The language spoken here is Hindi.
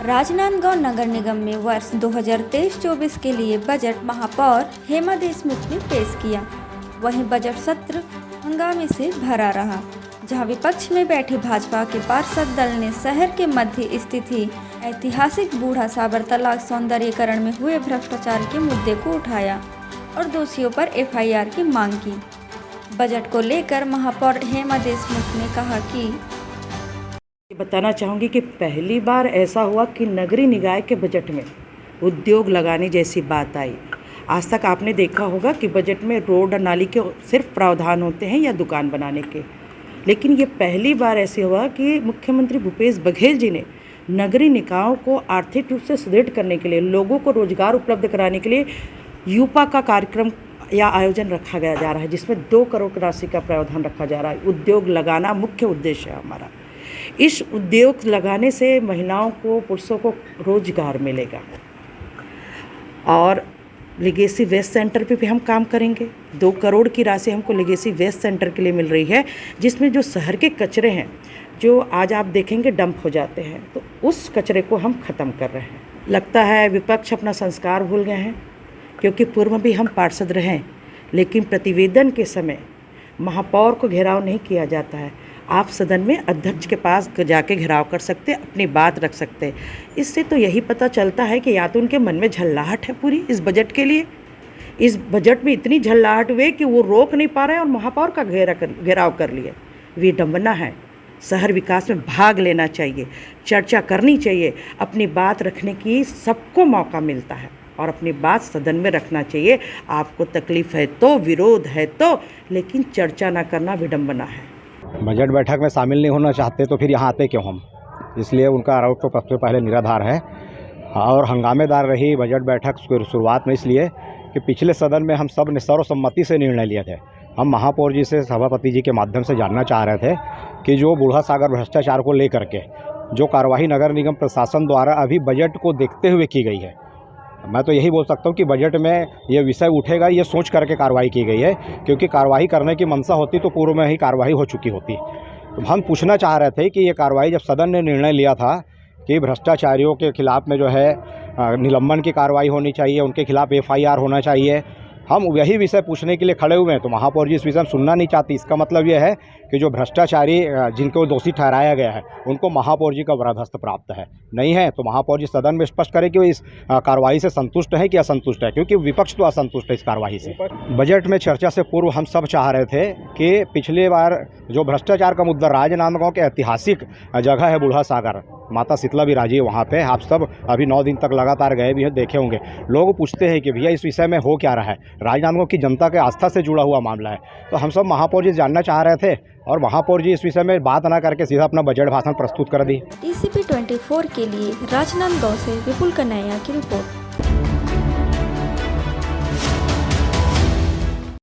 राजनांदगांव नगर निगम में वर्ष 2023-24 के लिए बजट महापौर हेमा देशमुख ने पेश किया। वहीं बजट सत्र हंगामे से भरा रहा, जहां विपक्ष में बैठे भाजपा के पार्षद दल ने शहर के मध्य स्थित ऐतिहासिक बूढ़ा साबर तालाब सौंदर्यीकरण में हुए भ्रष्टाचार के मुद्दे को उठाया और दोषियों पर एफआईआर की मांग की। बजट को लेकर महापौर हेमा देशमुख ने कहा कि बताना चाहूँगी कि पहली बार ऐसा हुआ कि नगरीय निकाय के बजट में उद्योग लगाने जैसी बात आई। आज तक आपने देखा होगा कि बजट में रोड और नाली के सिर्फ प्रावधान होते हैं या दुकान बनाने के, लेकिन ये पहली बार ऐसे हुआ कि मुख्यमंत्री भूपेश बघेल जी ने नगरीय निकायों को आर्थिक रूप से सुदृढ़ करने के लिए, लोगों को रोजगार उपलब्ध कराने के लिए यूपा का कार्यक्रम या आयोजन रखा गया जा रहा है, जिसमें 2 करोड़ की राशि का प्रावधान रखा जा रहा है। उद्योग लगाना मुख्य उद्देश्य है हमारा। इस उद्योग लगाने से महिलाओं को, पुरुषों को रोजगार मिलेगा और लेगेसी वेस्ट सेंटर पे भी हम काम करेंगे। 2 करोड़ की राशि हमको लेगेसी वेस्ट सेंटर के लिए मिल रही है, जिसमें जो शहर के कचरे हैं, जो आज आप देखेंगे डंप हो जाते हैं, तो उस कचरे को हम ख़त्म कर रहे हैं। लगता है विपक्ष अपना संस्कार भूल गए हैं, क्योंकि पूर्व में भी हम पार्षद रहे, लेकिन प्रतिवेदन के समय महापौर को घेराव नहीं किया जाता है। आप सदन में अध्यक्ष के पास जाके घेराव कर सकते, अपनी बात रख सकते। इससे तो यही पता चलता है कि या तो उनके मन में झल्लाहट है पूरी इस बजट के लिए। इस बजट में इतनी झल्लाहट हुई कि वो रोक नहीं पा रहे हैं और महापौर का घेराव कर लिए। विडंबना है। शहर विकास में भाग लेना चाहिए, चर्चा करनी चाहिए, अपनी बात रखने की सबको मौका मिलता है और अपनी बात सदन में रखना चाहिए। आपको तकलीफ़ है तो, विरोध है तो, लेकिन चर्चा ना करना विडंबना है। बजट बैठक में शामिल नहीं होना चाहते तो फिर यहाँ आते क्यों हम? इसलिए उनका आरोप तो सबसे पहले निराधार है और हंगामेदार रही बजट बैठक शुरुआत में, इसलिए कि पिछले सदन में हम सब ने सर्वसम्मति से निर्णय लिए थे। हम महापौर जी से, सभापति जी के माध्यम से जानना चाह रहे थे कि जो बूढ़ा सागर भ्रष्टाचार को लेकर के जो कार्रवाई नगर निगम प्रशासन द्वारा अभी बजट को देखते हुए की गई है, मैं तो यही बोल सकता हूँ कि बजट में ये विषय उठेगा, ये सोच करके कार्रवाई की गई है, क्योंकि कार्रवाई करने की मंशा होती तो पूर्व में ही कार्रवाई हो चुकी होती। तो हम पूछना चाह रहे थे कि ये कार्रवाई जब सदन ने निर्णय लिया था कि भ्रष्टाचारियों के खिलाफ में जो है निलंबन की कार्रवाई होनी चाहिए, उनके खिलाफ एफआईआर होना चाहिए, हम यही विषय पूछने के लिए खड़े हुए हैं, तो महापौर जी इस विषय में सुनना नहीं चाहती। इसका मतलब ये है कि जो भ्रष्टाचारी जिनको दोषी ठहराया गया है उनको महापौर जी का बर्खास्त प्राप्त है। नहीं है तो महापौर जी सदन में स्पष्ट करें कि वो इस कार्रवाई से संतुष्ट है कि असंतुष्ट है, क्योंकि विपक्ष तो असंतुष्ट है इस कार्रवाई से। बजट में चर्चा से पूर्व हम सब चाह रहे थे कि पिछली बार जो भ्रष्टाचार का मुद्दा, राजनांदगांव के ऐतिहासिक जगह है बूढ़ा सागर, माता शीतला भी राजी है वहाँ पे, आप सब अभी 9 दिन तक लगातार गए भी हैं, देखे होंगे। लोग पूछते हैं कि भैया इस विषय में हो क्या रहा है। राजनांदगांव की जनता के आस्था से जुड़ा हुआ मामला है, तो हम सब महापौर जी जानना चाह रहे थे और महापौर जी इस विषय में बात ना करके सीधा अपना बजट भाषण प्रस्तुत कर दी। TCP 24 के लिए राजनांदगांव से विपुल कन्हैया की रिपोर्ट।